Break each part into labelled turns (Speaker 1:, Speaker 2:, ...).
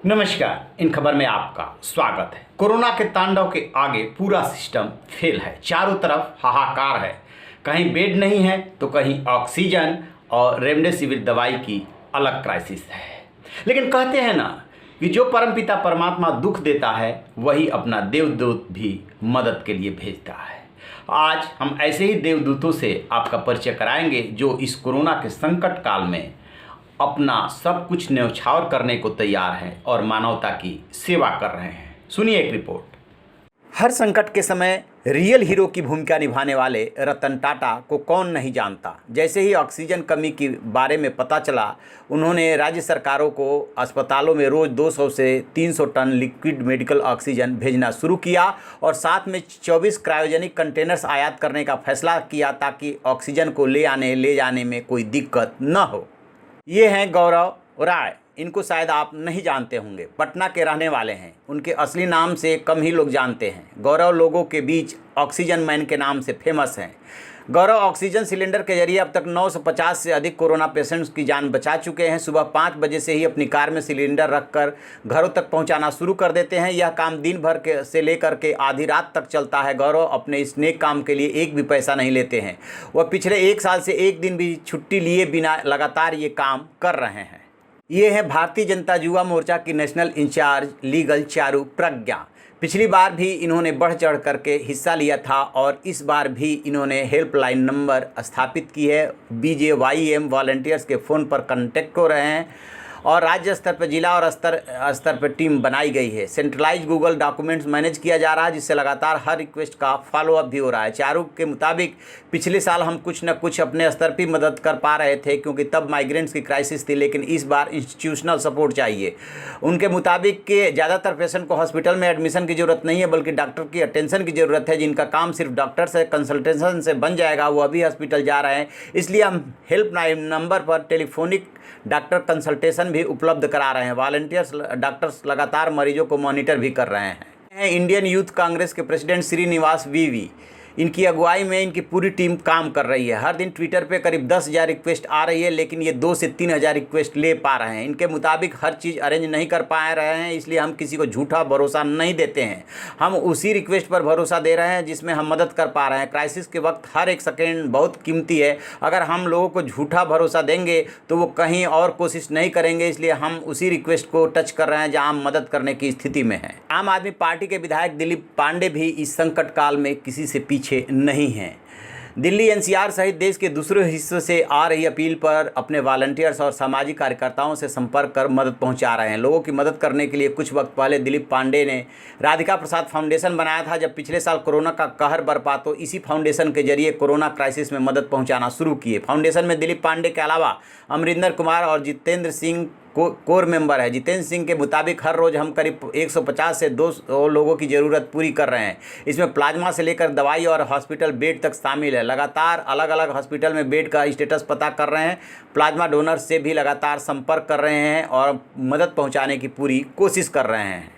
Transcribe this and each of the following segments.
Speaker 1: नमस्कार। इन खबर में आपका स्वागत है। कोरोना के तांडव के आगे पूरा सिस्टम फेल है। चारों तरफ हाहाकार है। कहीं बेड नहीं है तो कहीं ऑक्सीजन और रेमडेसिविर दवाई की अलग क्राइसिस है। लेकिन कहते हैं ना कि जो परमपिता परमात्मा दुख देता है वही अपना देवदूत भी मदद के लिए भेजता है। आज हम ऐसे ही देवदूतों से आपका परिचय कराएंगे जो इस कोरोना के संकट काल में अपना सब कुछ न्यौछावर करने को तैयार हैं और मानवता की सेवा कर रहे हैं। सुनिए एक रिपोर्ट। हर संकट के समय रियल हीरो की भूमिका निभाने वाले रतन टाटा को कौन नहीं जानता। जैसे ही ऑक्सीजन कमी के बारे में पता चला, उन्होंने राज्य सरकारों को अस्पतालों में रोज़ 200 से 300 टन लिक्विड मेडिकल ऑक्सीजन भेजना शुरू किया और साथ में 24 क्रायोजेनिक कंटेनर्स आयात करने का फैसला किया ताकि ऑक्सीजन को ले जाने में कोई दिक्कत न हो। ये हैं गौरव राय। इनको शायद आप नहीं जानते होंगे। पटना के रहने वाले हैं। उनके असली नाम से कम ही लोग जानते हैं। गौरव लोगों के बीच ऑक्सीजन मैन के नाम से फेमस हैं। गौरव ऑक्सीजन सिलेंडर के जरिए अब तक 950 से अधिक कोरोना पेशेंट्स की जान बचा चुके हैं। सुबह 5 बजे से ही अपनी कार में सिलेंडर रखकर घरों तक पहुंचाना शुरू कर देते हैं। यह काम दिन भर से लेकर के आधी रात तक चलता है। गौरव अपने इस नेक काम के लिए एक भी पैसा नहीं लेते हैं। वह पिछले 1 साल से एक दिन भी छुट्टी लिए बिना लगातार ये काम कर रहे हैं। ये है भारतीय जनता युवा मोर्चा की नेशनल इंचार्ज लीगल चारू प्रज्ञा। पिछली बार भी इन्होंने बढ़ चढ़ करके हिस्सा लिया था और इस बार भी इन्होंने हेल्पलाइन नंबर स्थापित की है। BJYM वॉलंटियर्स के फ़ोन पर कांटेक्ट हो रहे हैं और राज्य स्तर पर जिला और स्तर पर टीम बनाई गई है। सेंट्रलाइज गूगल डॉक्यूमेंट्स मैनेज किया जा रहा है, जिससे लगातार हर रिक्वेस्ट का फॉलोअप भी हो रहा है। चारू के मुताबिक पिछले साल हम कुछ न कुछ अपने स्तर पर मदद कर पा रहे थे क्योंकि तब माइग्रेंट्स की क्राइसिस थी, लेकिन इस बार इंस्टीट्यूशनल सपोर्ट चाहिए। उनके मुताबिक कि ज़्यादातर पेशेंट को हॉस्पिटल में एडमिशन की ज़रूरत नहीं है बल्कि डॉक्टर की अटेंशन की ज़रूरत है। जिनका काम सिर्फ डॉक्टर से कंसल्टेशन से बन जाएगा वो अभी हॉस्पिटल जा रहे हैं। इसलिए हम हेल्पलाइन नंबर पर टेलीफोनिक डॉक्टर कंसल्टेशन भी उपलब्ध करा रहे हैं। वॉलंटियर्स डॉक्टर्स लगातार मरीजों को मॉनिटर भी कर रहे हैं। इंडियन यूथ कांग्रेस के प्रेसिडेंट श्रीनिवास वीवी, इनकी अगुवाई में इनकी पूरी टीम काम कर रही है। हर दिन ट्विटर पे करीब 10,000 रिक्वेस्ट आ रही है, लेकिन ये 2 से 3,000 रिक्वेस्ट ले पा रहे हैं। इनके मुताबिक हर चीज़ अरेंज नहीं कर पा रहे हैं, इसलिए हम किसी को झूठा भरोसा नहीं देते हैं। हम उसी रिक्वेस्ट पर भरोसा दे रहे हैं जिसमें हम मदद कर पा रहे हैं। क्राइसिस के वक्त हर एक सेकेंड बहुत कीमती है। अगर हम लोगों को झूठा भरोसा देंगे तो वो कहीं और कोशिश नहीं करेंगे, इसलिए हम उसी रिक्वेस्ट को टच कर रहे हैं जहाँ हम मदद करने की स्थिति में हैं। आम आदमी पार्टी के विधायक दिलीप पांडे भी इस संकट काल में किसी से पीछे नहीं है। दिल्ली NCR सहित देश के दूसरे हिस्सों से आ रही अपील पर अपने वॉलंटियर्स और सामाजिक कार्यकर्ताओं से संपर्क कर मदद पहुंचा रहे हैं। लोगों की मदद करने के लिए कुछ वक्त पहले दिलीप पांडे ने राधिका प्रसाद फाउंडेशन बनाया था। जब पिछले साल कोरोना का कहर बरपा तो इसी फाउंडेशन के जरिए कोरोना क्राइसिस में मदद पहुंचाना शुरू किए। फाउंडेशन में दिलीप पांडे के अलावा अमरिंदर कुमार और जितेंद्र सिंह कोर मेंबर है। जितेंद्र सिंह के मुताबिक हर रोज़ हम करीब 150 से 200 लोगों की ज़रूरत पूरी कर रहे हैं। इसमें प्लाज्मा से लेकर दवाई और हॉस्पिटल बेड तक शामिल है। लगातार अलग अलग हॉस्पिटल में बेड का स्टेटस पता कर रहे हैं। प्लाज्मा डोनर्स से भी लगातार संपर्क कर रहे हैं और मदद पहुंचाने की पूरी कोशिश कर रहे हैं।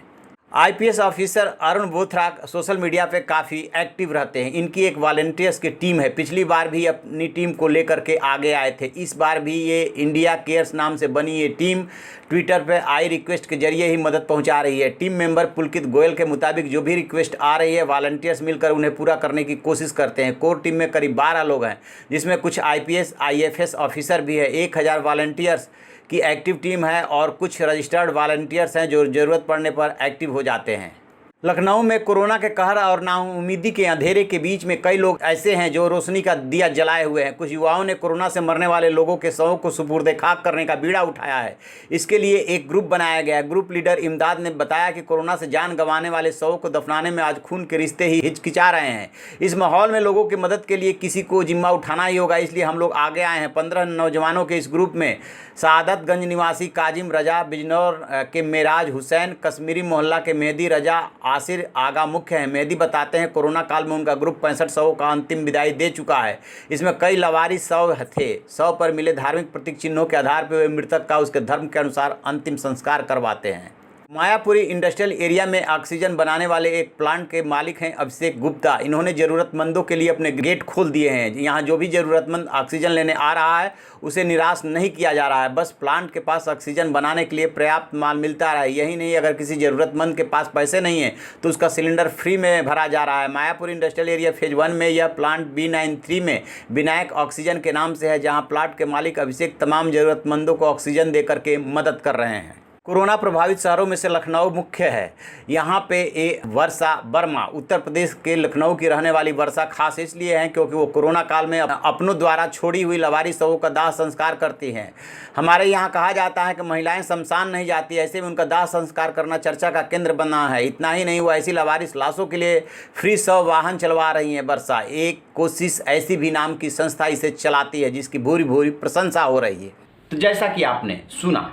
Speaker 1: IPS officer Arun Bothra social media पे काफ़ी एक्टिव रहते हैं। इनकी एक वॉलंटियर्स की टीम है। पिछली बार भी अपनी टीम को लेकर के आगे आए थे। इस बार भी ये इंडिया केयर्स नाम से बनी ये टीम ट्विटर पे आई रिक्वेस्ट के जरिए ही मदद पहुंचा रही है। टीम मेंबर पुलकित गोयल के मुताबिक जो भी रिक्वेस्ट आ रही है वॉलंटियर्स मिलकर उन्हें पूरा करने की कोशिश करते हैं। कोर टीम में करीब 12 लोग हैं, जिसमें कुछ IPS IFS ऑफिसर भी है। 1000 वॉलंटियर्स की एक्टिव टीम है और कुछ रजिस्टर्ड वॉलंटियर्स हैं जो ज़रूरत पड़ने पर एक्टिव हो जाते हैं। लखनऊ में कोरोना के कहर और नाउम्मीदी के अंधेरे के बीच में कई लोग ऐसे हैं जो रोशनी का दिया जलाए हुए हैं। कुछ युवाओं ने कोरोना से मरने वाले लोगों के शवों को सुपुर्द खाक करने का बीड़ा उठाया है। इसके लिए एक ग्रुप बनाया गया है। ग्रुप लीडर इमदाद ने बताया कि कोरोना से जान गंवाने वाले शवों को दफनाने में आज खून के रिश्ते ही हिचकिचा रहे हैं। इस माहौल में लोगों की मदद के लिए किसी को जिम्मा उठाना ही होगा, इसलिए हम लोग आगे आए हैं। 15 नौजवानों के इस ग्रुप में सआदतगंज निवासी काजिम रजा, बिजनौर के मेराज हुसैन, कश्मीरी मोहल्ला के मेहदी रजा, आसिर आगा मुख्य हैं। मेहदी बताते हैं कोरोना काल में उनका ग्रुप 65 शवों का अंतिम विदाई दे चुका है। इसमें कई लवारिस शव थे। शव पर मिले धार्मिक प्रतीक चिन्हों के आधार पर वे मृतक का उसके धर्म के अनुसार अंतिम संस्कार करवाते हैं। मायापुरी इंडस्ट्रियल एरिया में ऑक्सीजन बनाने वाले एक प्लांट के मालिक हैं अभिषेक गुप्ता। इन्होंने ज़रूरतमंदों के लिए अपने गेट खोल दिए हैं। यहाँ जो भी ज़रूरतमंद ऑक्सीजन लेने आ रहा है उसे निराश नहीं किया जा रहा है। बस प्लांट के पास ऑक्सीजन बनाने के लिए पर्याप्त माल मिलता रहा है। यही नहीं, अगर किसी ज़रूरतमंद के पास पैसे नहीं हैं तो उसका सिलेंडर फ्री में भरा जा रहा है। मायापुर इंडस्ट्रियल एरिया फेज़ 1 में यह प्लांट B93 में विनायक ऑक्सीजन के नाम से है, जहाँ प्लांट के मालिक अभिषेक तमाम ज़रूरतमंदों को ऑक्सीजन दे करके मदद कर रहे हैं। कोरोना प्रभावित शहरों में से लखनऊ मुख्य है। यहाँ पे वर्षा वर्मा उत्तर प्रदेश के लखनऊ की रहने वाली वर्षा खास इसलिए है क्योंकि वो कोरोना काल में अपनों द्वारा छोड़ी हुई लवारी शवों का दाह संस्कार करती हैं। हमारे यहाँ कहा जाता है कि महिलाएं शमशान नहीं जाती, ऐसे में उनका दाह संस्कार करना चर्चा का केंद्र बना है। इतना ही नहीं, वो ऐसी लवारिस लाशों के लिए फ्री शव वाहन चलवा रही हैं। वर्षा एक कोशिश ऐसी भी नाम की संस्था इसे चलाती है, जिसकी भूरी भूरी प्रशंसा हो रही है। तो जैसा कि आपने सुना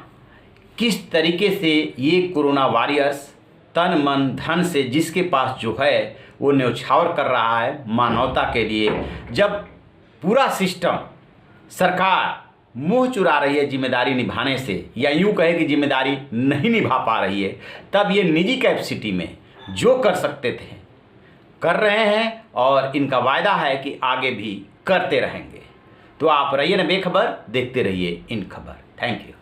Speaker 1: किस तरीके से ये कोरोना वॉरियर्स तन मन धन से जिसके पास जो है वो न्यौछावर कर रहा है मानवता के लिए। जब पूरा सिस्टम सरकार मुंह चुरा रही है जिम्मेदारी निभाने से, या यूँ कहे कि जिम्मेदारी नहीं निभा पा रही है, तब ये निजी कैपेसिटी में जो कर सकते थे कर रहे हैं और इनका वायदा है कि आगे भी करते रहेंगे। तो आप रहिए ना बेखबर, देखते रहिए इन खबर। Thank you.